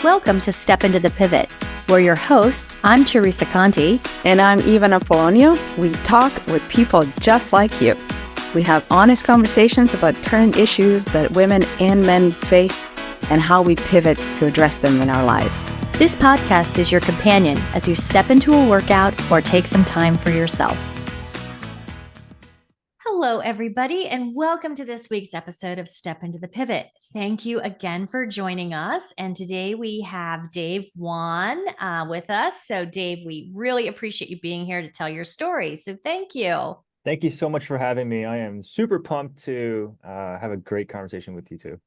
Welcome to Step Into the Pivot. We're your hosts. I'm Teresa Conti. And I'm Ivana Polonio. We talk with people just like you. We have honest conversations about current issues that women and men face and how we pivot to address them in our lives. This podcast is your companion as you step into a workout or take some time for yourself. Hello, everybody, and welcome to this week's episode of Step Into the Pivot. Thank you again for joining us. And today we have Dave Wan with us. So, Dave, we really appreciate you being here to tell your story. So, thank you. Thank you so much for having me. I am super pumped to have a great conversation with you too.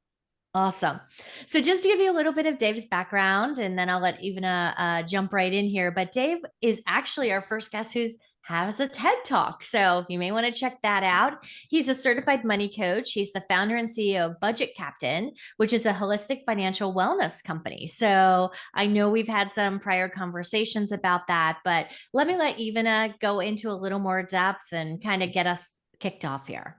Awesome. So just to give you a little bit of Dave's background, and then I'll let Ivana jump right in here. But Dave is actually our first guest who's has a TED Talk. So you may want to check that out. He's a certified money coach. He's the founder and CEO of Budget Captain, which is a holistic financial wellness company. So I know we've had some prior conversations about that, but let me let Ivana go into a little more depth and kind of get us kicked off here.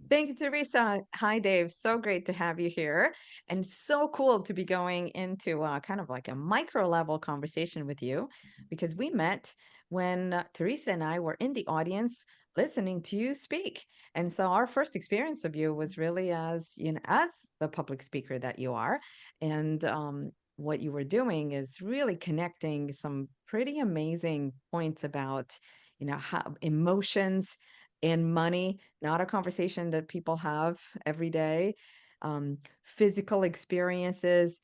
Thank you, Teresa. Hi, Dave. So great to have you here. And so cool to be going into kind of like a micro level conversation with you because we met when Teresa and I were in the audience listening to you speak. And so our first experience of you was really as the public speaker that you are. And what you were doing is really connecting some pretty amazing points about, how emotions and money, not a conversation that people have every day. Physical experiences,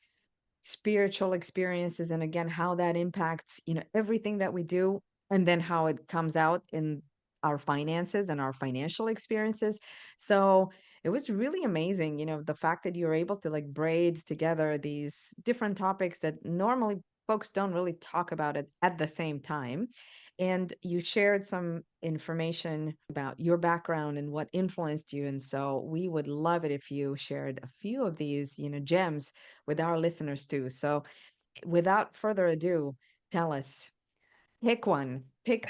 spiritual experiences, and again, how that impacts, everything that we do, and then how it comes out in our finances and our financial experiences. So it was really amazing, the fact that you're able to like braid together these different topics that normally folks don't really talk about it at the same time. And you shared some information about your background and what influenced you. And so we would love it if you shared a few of these, gems with our listeners too. So without further ado, tell us, pick one, pick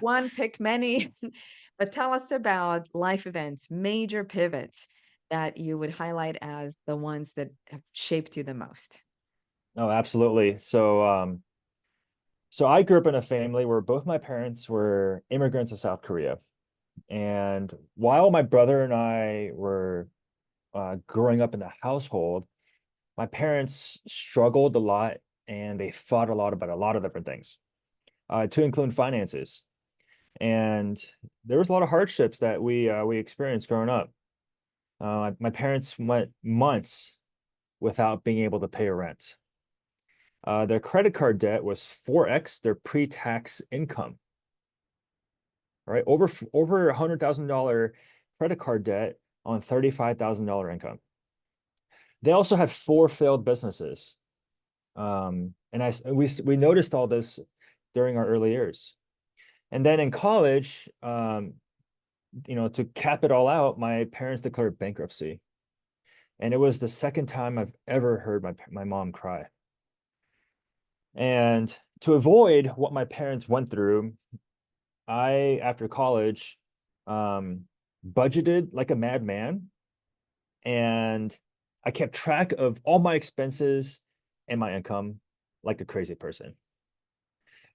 one, pick many, but tell us about life events, major pivots that you would highlight as the ones that have shaped you the most. Oh, absolutely. So I grew up in a family where both my parents were immigrants to South Korea. And while my brother and I were growing up in the household, my parents struggled a lot and they fought a lot about a lot of different things, to include finances. And there was a lot of hardships that we experienced growing up. My parents went months without being able to pay rent. Their credit card debt was 4x their pre-tax income. Right, over $100,000 credit card debt on $35,000 income. They also had 4 failed businesses, and we noticed all this during our early years. And then in college, to cap it all out, my parents declared bankruptcy. And it was the second time I've ever heard my mom cry. And to avoid what my parents went through, after college, budgeted like a madman. And I kept track of all my expenses and my income like a crazy person.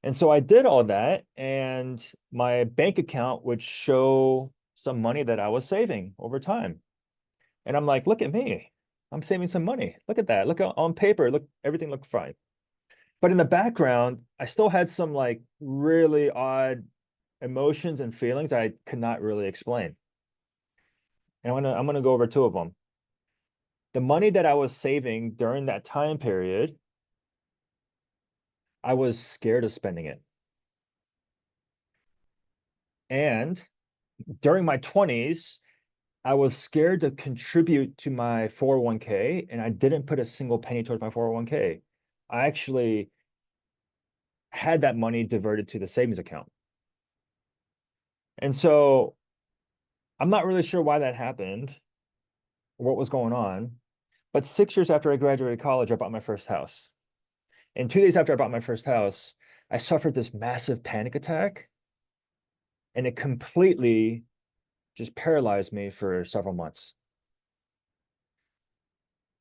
And so I did all that, and my bank account would show some money that I was saving over time. And I'm like, look at me. I'm saving some money. Look at that. Look on paper, look, everything looked fine. But in the background, I still had some like really odd emotions and feelings I could not really explain. And I'm gonna go over 2 of them. The money that I was saving during that time period, I was scared of spending it. And during my 20s, I was scared to contribute to my 401k, and I didn't put a single penny towards my 401k. I actually had that money diverted to the savings account. And so I'm not really sure why that happened, or what was going on. But 6 years after I graduated college, I bought my first house. And 2 days after I bought my first house, I suffered this massive panic attack, and it completely just paralyzed me for several months.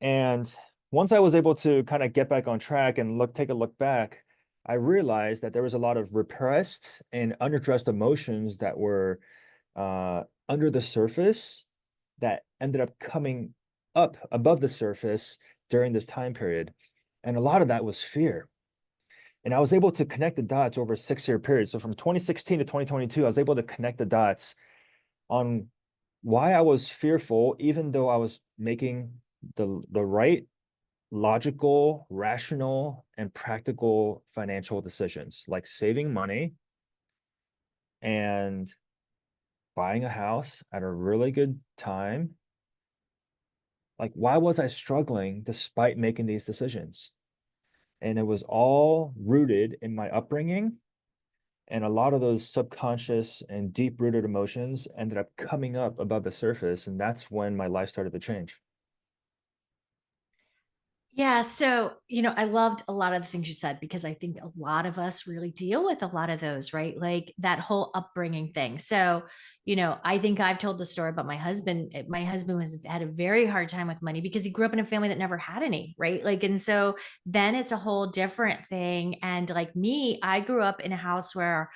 And once I was able to kind of get back on track and take a look back, I realized that there was a lot of repressed and unaddressed emotions that were under the surface that ended up coming up above the surface during this time period. And a lot of that was fear. And I was able to connect the dots over a 6-year period. So from 2016 to 2022, I was able to connect the dots on why I was fearful, even though I was making the right logical, rational, and practical financial decisions, like saving money and buying a house at a really good time. Like, why was I struggling despite making these decisions? And it was all rooted in my upbringing. And a lot of those subconscious and deep rooted emotions ended up coming up above the surface. And that's when my life started to change. Yeah. So, I loved a lot of the things you said because I think a lot of us really deal with a lot of those, right? Like that whole upbringing thing. So, I think I've told the story about my husband. My husband had a very hard time with money because he grew up in a family that never had any, right? Like, and so then it's a whole different thing. And like me, I grew up in a house where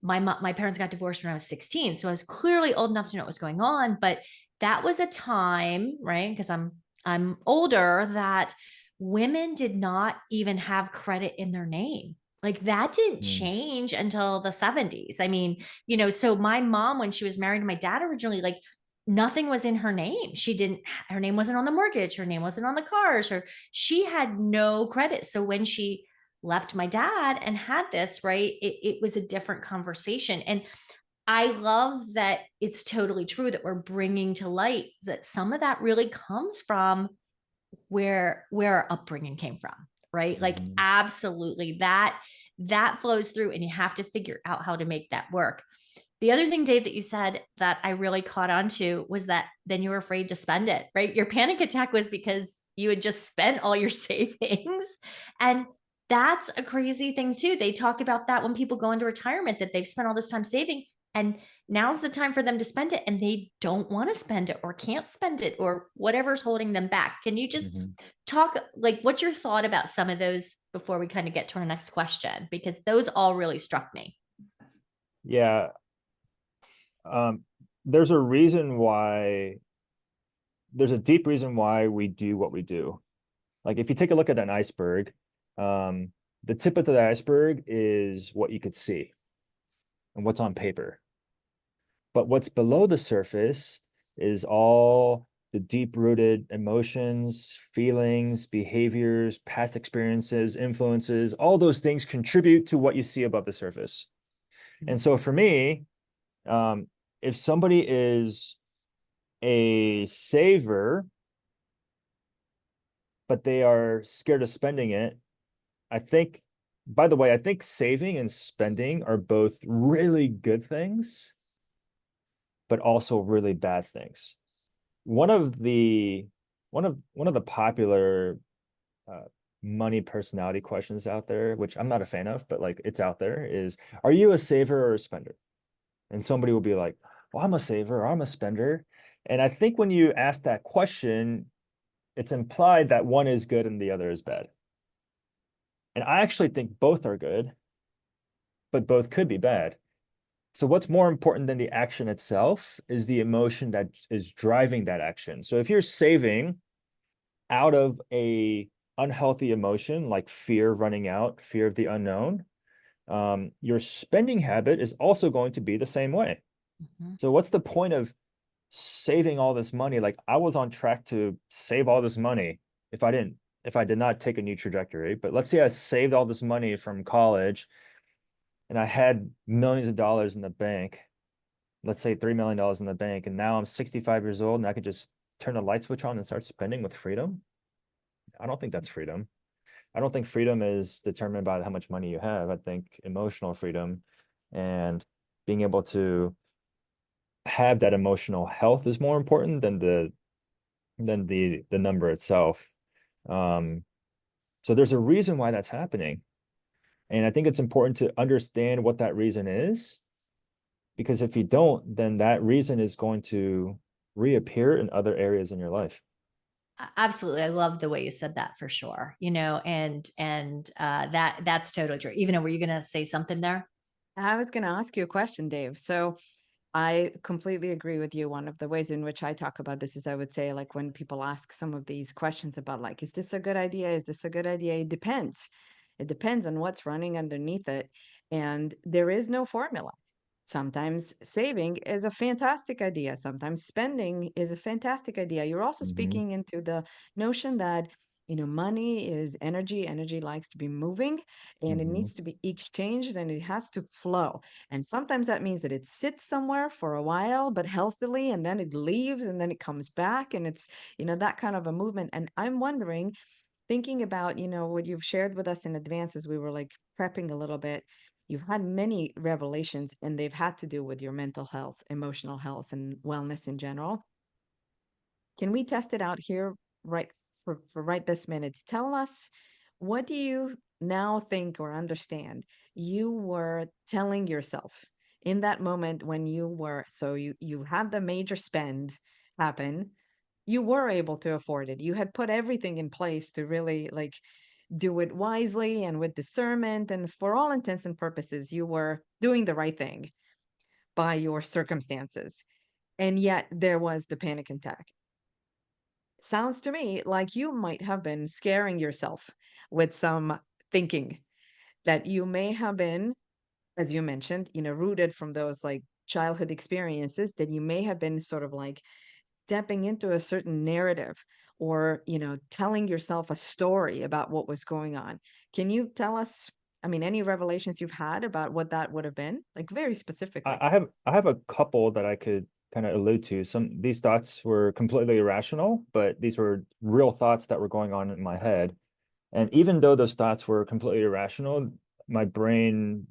my parents got divorced when I was 16. So I was clearly old enough to know what was going on. But that was a time, right? Because I'm older, that women did not even have credit in their name. Like that didn't Mm. change until the 70s. I mean, so my mom, when she was married to my dad originally, like nothing was in her name. Her name wasn't on the mortgage, her name wasn't on the cars, she had no credit. So when she left my dad and had this, right, it was a different conversation. And I love that it's totally true that we're bringing to light that some of that really comes from where our upbringing came from, right? Like Mhm. absolutely that flows through, and you have to figure out how to make that work. The other thing, Dave, that you said that I really caught on to was that then you were afraid to spend it, right? Your panic attack was because you had just spent all your savings. And that's a crazy thing too. They talk about that when people go into retirement, that they've spent all this time saving and now's the time for them to spend it and they don't want to spend it or can't spend it or whatever's holding them back. Can you just Mhm. talk, like, what's your thought about some of those before we kind of get to our next question? Because those all really struck me. Yeah. Um, there's a reason why, there's a deep reason why we do what we do. Like if you take a look at an iceberg, the tip of the iceberg is what you could see and what's on paper. But what's below the surface is all the deep-rooted emotions, feelings, behaviors, past experiences, influences, all those things contribute to what you see above the surface. And so for me, if somebody is a saver, but they are scared of spending it, I think, by the way, I think saving and spending are both really good things, but also really bad things. One of the popular uh, money personality questions out there, which I'm not a fan of, but like it's out there, is are you a saver or a spender? And somebody will be like, well, I'm a saver or I'm a spender. And I think when you ask that question, it's implied that one is good and the other is bad. And I actually think both are good, but both could be bad. So what's more important than the action itself is the emotion that is driving that action. So if you're saving out of a unhealthy emotion like fear of running out, fear of the unknown, your spending habit is also going to be the same way. Mm-hmm. So what's the point of saving all this money? Like I was on track to save all this money if I did not take a new trajectory. But let's say I saved all this money from college and I had millions of dollars in the bank, let's say $3 million in the bank, and now I'm 65 years old and I could just turn the light switch on and start spending with freedom. I don't think that's freedom. I don't think freedom is determined by how much money you have. I think emotional freedom and being able to have that emotional health is more important than the number itself. Um, so there's a reason why that's happening. And I think it's important to understand what that reason is, because if you don't, then that reason is going to reappear in other areas in your life. Absolutely. I love the way you said that for sure. That's totally true. Even though, were you going to say something there? I was going to ask you a question, Dave. So I completely agree with you. One of the ways in which I talk about this is, I would say, like, when people ask some of these questions about, like, is this a good idea? Is this a good idea? It depends. It depends on what's running underneath it. And there is no formula. Sometimes saving is a fantastic idea. Sometimes spending is a fantastic idea. You're also Hmm. speaking into the notion that, money is energy. Energy likes to be moving, and it Hmm. needs to be exchanged, and it has to flow. And sometimes that means that it sits somewhere for a while, but healthily, and then it leaves and then it comes back. And it's, that kind of a movement. And I'm wondering, thinking about, what you've shared with us in advance as we were like prepping a little bit, you've had many revelations and they've had to do with your mental health, emotional health, and wellness in general. Can we test it out here right for right this minute? Tell us, what do you now think or understand you were telling yourself in that moment when you were, so you had the major spend happen, you were able to afford it. You had put everything in place to really, like, do it wisely and with discernment, and for all intents and purposes you were doing the right thing by your circumstances. And yet there was the panic attack. Sounds to me like you might have been scaring yourself with some thinking that you may have been, as you mentioned, rooted from those, like, childhood experiences, that you may have been sort of like stepping into a certain narrative, or, telling yourself a story about what was going on. Can you tell us, I mean, any revelations you've had about what that would have been, like, very specifically? I have a couple that I could kind of allude to. Some these thoughts were completely irrational, but these were real thoughts that were going on in my head. And even though those thoughts were completely irrational, my brain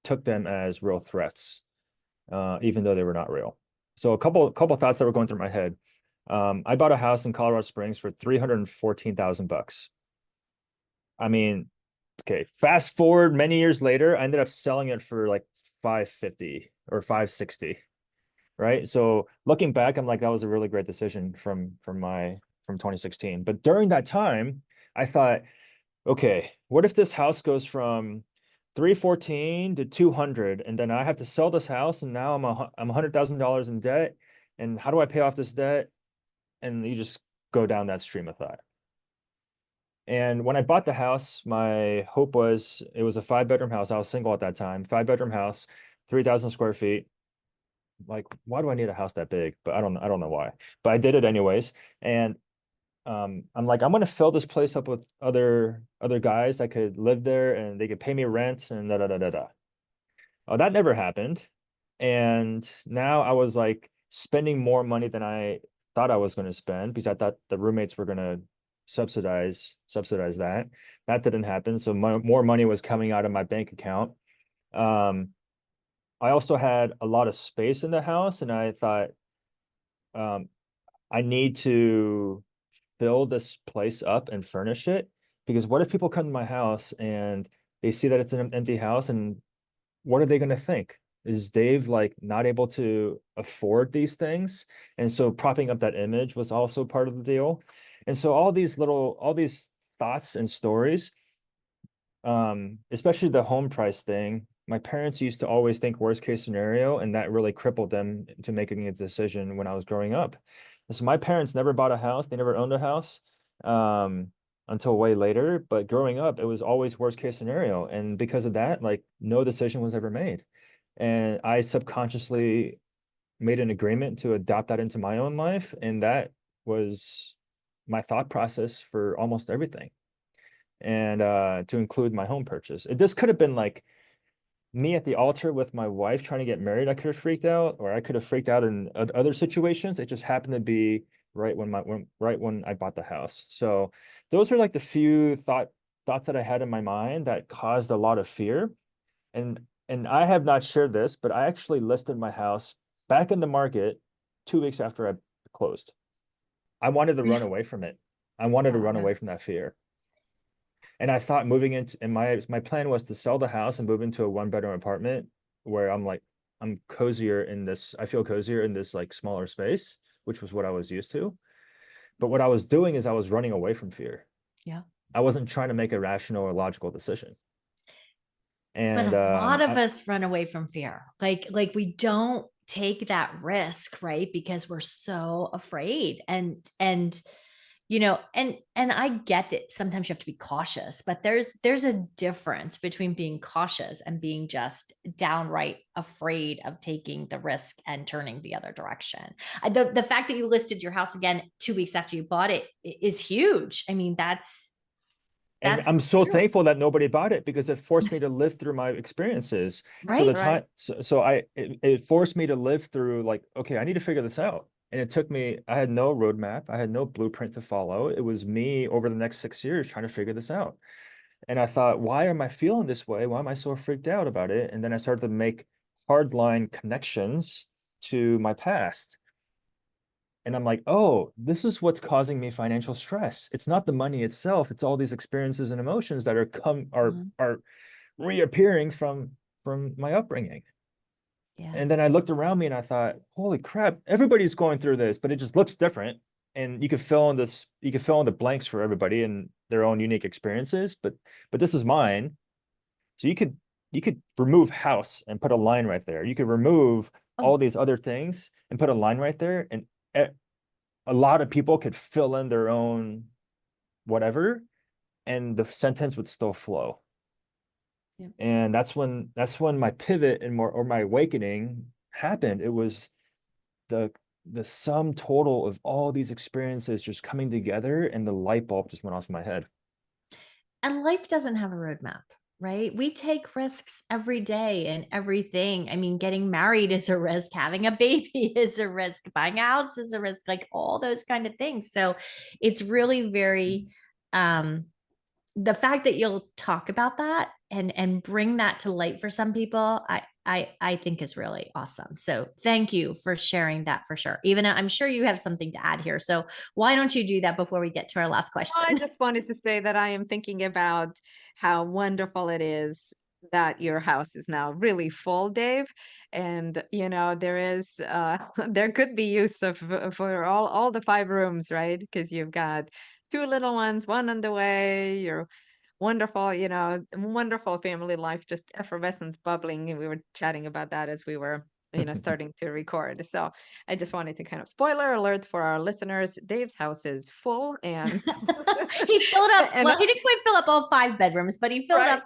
took them as real threats, even though they were not real. So a couple thoughts that were going through my head. I bought a house in Colorado Springs for $314,000. I mean, okay, fast forward many years later, I ended up selling it for like 550 or 560, right? So looking back, I'm like, that was a really great decision from 2016. But during that time, I thought, okay, what if this house goes from 314 to 200, and then I have to sell this house, and now I'm $100,000 in debt, and how do I pay off this debt? And you just go down that stream of thought. And when I bought the house, my hope was it was a 5 bedroom house. I was single at that time, 5 bedroom house, 3,000 square feet. Like, why do I need a house that big? But I don't know why. But I did it anyways. And I'm like, I'm gonna fill this place up with other guys that could live there and they could pay me rent and da da da da da. Oh, that never happened. And now I was like spending more money than I thought I was going to spend because I thought the roommates were going to subsidize that. That didn't happen. So more money was coming out of my bank account. Um, I also had a lot of space in the house, and I thought, um, I need to fill this place up and furnish it, because what if people come to my house and they see that it's an empty house, and what are they going to think? Is Dave like not able to afford these things? And so propping up that image was also part of the deal. And so all these thoughts and stories, especially the home price thing, my parents used to always think worst case scenario, and that really crippled them to making a decision when I was growing up. And so my parents never bought a house, they never owned a house, um, until way later. But growing up, it was always worst case scenario. And because of that, like, no decision was ever made. And I subconsciously made an agreement to adopt that into my own life. And that was my thought process for almost everything, and to include my home purchase. This could have been like me at the altar with my wife trying to get married. I could have freaked out, or I could have freaked out in other situations. It just happened to be right when I bought the house. So those are like the few thoughts that I had in my mind that caused a lot of fear. And I have not shared this, but I actually listed my house back in the market 2 weeks after I closed. I wanted to run away from it. I wanted to run Yeah. away from that fear. And I thought moving into, and my plan was to sell the house and move into a 1 bedroom apartment where I'm cozier in this, I feel cozier in this like smaller space, which was what I was used to. But what I was doing is I was running away from fear. Yeah. I wasn't trying to make a rational or logical decision. But And a lot of us run away from fear. Like we don't take that risk, right? Because we're so afraid. And and I get that sometimes you have to be cautious, but there's a difference between being cautious and being just downright afraid of taking the risk and turning the other direction. The fact that you listed your house again 2 weeks after you bought it is huge. I mean, and that's I'm so true. thankful that nobody bought it, because it forced me to live through my experiences. So the Right. time, it forced me to live through, like, okay, I need to figure this out. And it took me, I had no roadmap, I had no blueprint to follow. It was me over the next 6 years trying to figure this out. And I thought, why am I feeling this way? Why am I so freaked out about it? And then I started to make hardline connections to my past. And I'm like, oh, this is what's causing me financial stress. It's not the money itself. It's all these experiences and emotions that Mhm. are reappearing from my upbringing. Yeah. And then I looked around me and I thought, holy crap, everybody's going through this, but it just looks different. And you could fill in the blanks for everybody and their own unique experiences, but this is mine. So you could remove house and put a line right there. You could remove Oh, all these other things and put a line right there, and a lot of people could fill in their own whatever, and the sentence would still flow. yeah. And that's when my pivot and more, or my awakening happened. It was the the sum total of all these experiences just coming together, and the light bulb just went off in my head. And life doesn't have a roadmap, right? We take risks every day and everything. I mean, getting married is a risk, having a baby is a risk, buying a house is a risk, like all those kind of things. So it's really very the fact that you'll talk about that and bring that to light for some people, I think is really awesome. So thank you for sharing that for sure. Even I'm sure you have something to add here. So why don't you do that before we get to our last I question? just wanted to say that I am thinking about how wonderful it is that your house is now really full, Dave. And there is there could be use of for all the 5 rooms, right? Because you've got 2 little ones, one on the way. You're wonderful, wonderful family life, just effervescence bubbling. And we were chatting about that as we were, starting to record. So I just wanted to kind of spoiler alert for our listeners. Dave's house is full and He filled up, and well, he didn't quite fill up all 5 bedrooms, but he filled right. up,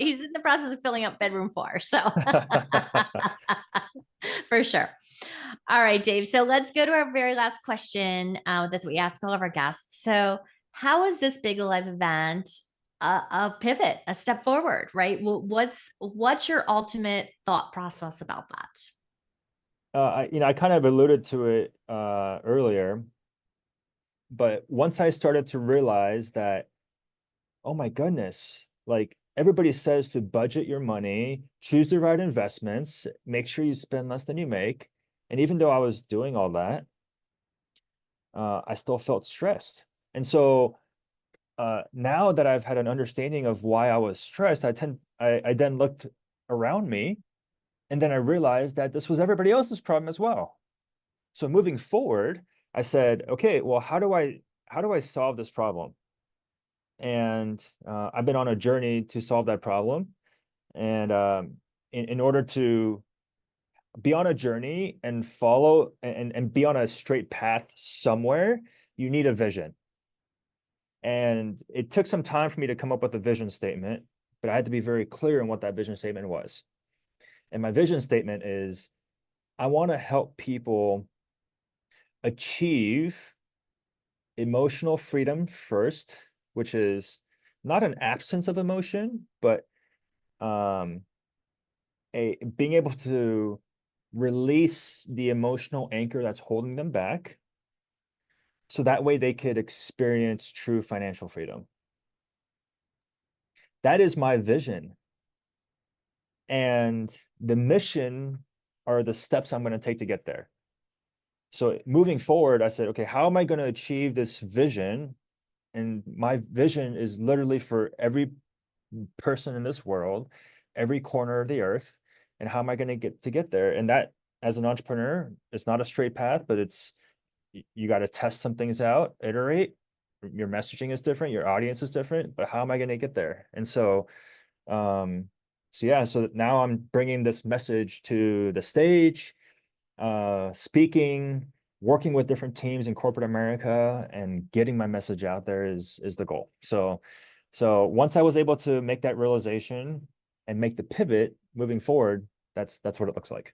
he's in the process of filling up bedroom 4. So for sure. All right, Dave. So let's go to our very last question. That's what we ask all of our guests. So, how is this big life event a pivot, a step forward? Right? What's your ultimate thought process about that? I kind of alluded to it earlier, but once I started to realize that, oh my goodness, like everybody says to budget your money, choose the right investments, make sure you spend less than you make. And even though I was doing all that, I still felt stressed. And so now that I've had an understanding of why I was stressed, I then looked around me, and then I realized that this was everybody else's problem as well. So moving forward, I said, okay, well, how do I solve this problem? And I've been on a journey to solve that problem. And in order to be on a journey and follow and be on a straight path somewhere, you need a vision. And it took some time for me to come up with a vision statement, but I had to be very clear on what that vision statement was. And my vision statement is, I want to help people achieve emotional freedom first, which is not an absence of emotion, but um, a being able to release the emotional anchor that's holding them back, so that way they could experience true financial freedom. That is my vision. And the mission are the steps I'm going to take to get there. So moving forward, I said, okay, how am I going to achieve this vision? And my vision is literally for every person in this world, every corner of the earth. And how am I going to get there? And that, as an entrepreneur, it's not a straight path, but you got to test some things out, iterate. Your messaging is different, your audience is different, but how am I going to get there? And so, so now I'm bringing this message to the stage, speaking, working with different teams in corporate America, and getting my message out there is the goal. So once I was able to make that realization and make the pivot moving forward, that's what it looks like.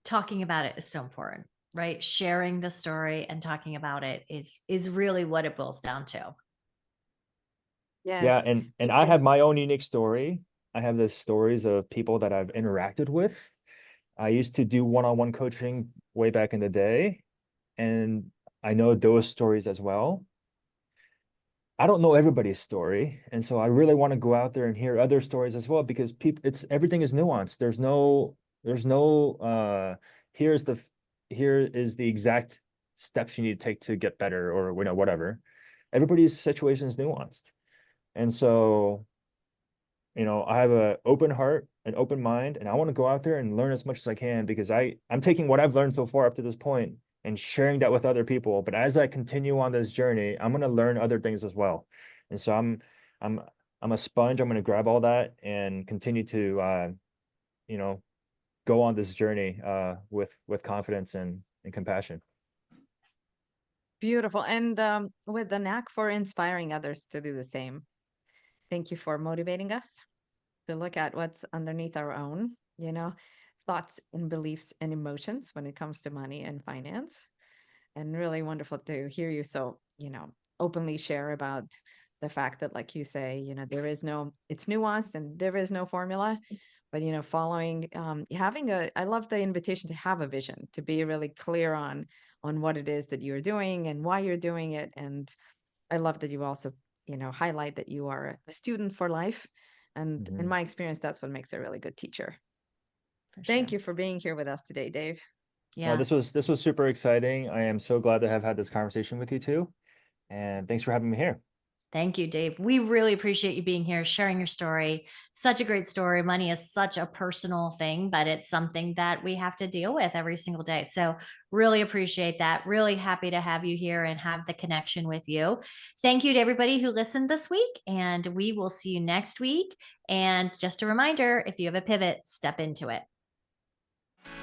Talking about it is so important, right? Sharing the story and talking about it is really what it boils down to. Yes. Yeah, and I have my own unique story. I have the stories of people that I've interacted with. I used to do one-on-one coaching way back in the day, and I know those stories as well. I don't know everybody's story, and so I really want to go out there and hear other stories as well, because everything is nuanced. There's no here is the exact steps you need to take to get better, or whatever. Everybody's situation is nuanced. And so, I have an open heart, an open mind, and I want to go out there and learn as much as I can, because I'm taking what I've learned so far up to this point and sharing that with other people. But as I continue on this journey, I'm going to learn other things as well. And so I'm a sponge. I'm going to grab all that and continue to, go on this journey with confidence and compassion. Beautiful. And with the knack for inspiring others to do the same. Thank you for motivating us to look at what's underneath our own, thoughts and beliefs and emotions when it comes to money and finance. And really wonderful to hear you so, openly share about the fact that, like you say, it's nuanced and there is no formula. But, following, I love the invitation to have a vision, to be really clear on what it is that you're doing and why you're doing it. And I love that you also, highlight that you are a student for life. And in my experience, that's what makes a really good teacher. Thank you for being here with us today, Dave. Yeah. This was super exciting. I am so glad to have had this conversation with you too. And thanks for having me here. Thank you, Dave. We really appreciate you being here, sharing your story. Such a great story. Money is such a personal thing, but it's something that we have to deal with every single day. So really appreciate that. Really happy to have you here and have the connection with you. Thank you to everybody who listened this week, and we will see you next week. And just a reminder, if you have a pivot, step into it.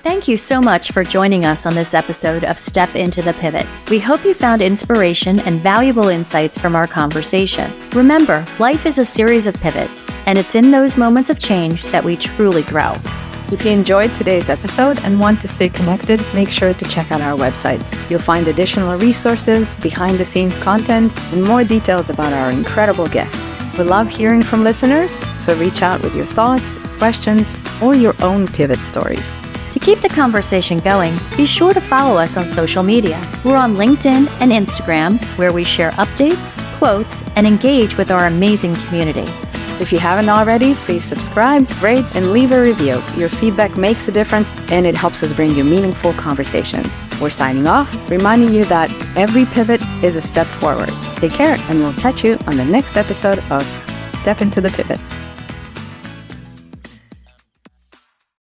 Thank you so much for joining us on this episode of Step Into the Pivot. We hope you found inspiration and valuable insights from our conversation. Remember, life is a series of pivots, and it's in those moments of change that we truly grow. If you enjoyed today's episode and want to stay connected, make sure to check out our websites. You'll find additional resources, behind-the-scenes content, and more details about our incredible guests. We love hearing from listeners, so reach out with your thoughts, questions, or your own pivot stories. To keep the conversation going, be sure to follow us on social media. We're on LinkedIn and Instagram, where we share updates, quotes, and engage with our amazing community. If you haven't already, please subscribe, rate, and leave a review. Your feedback makes a difference, and it helps us bring you meaningful conversations. We're signing off, reminding you that every pivot is a step forward. Take care, and we'll catch you on the next episode of Step Into the Pivot.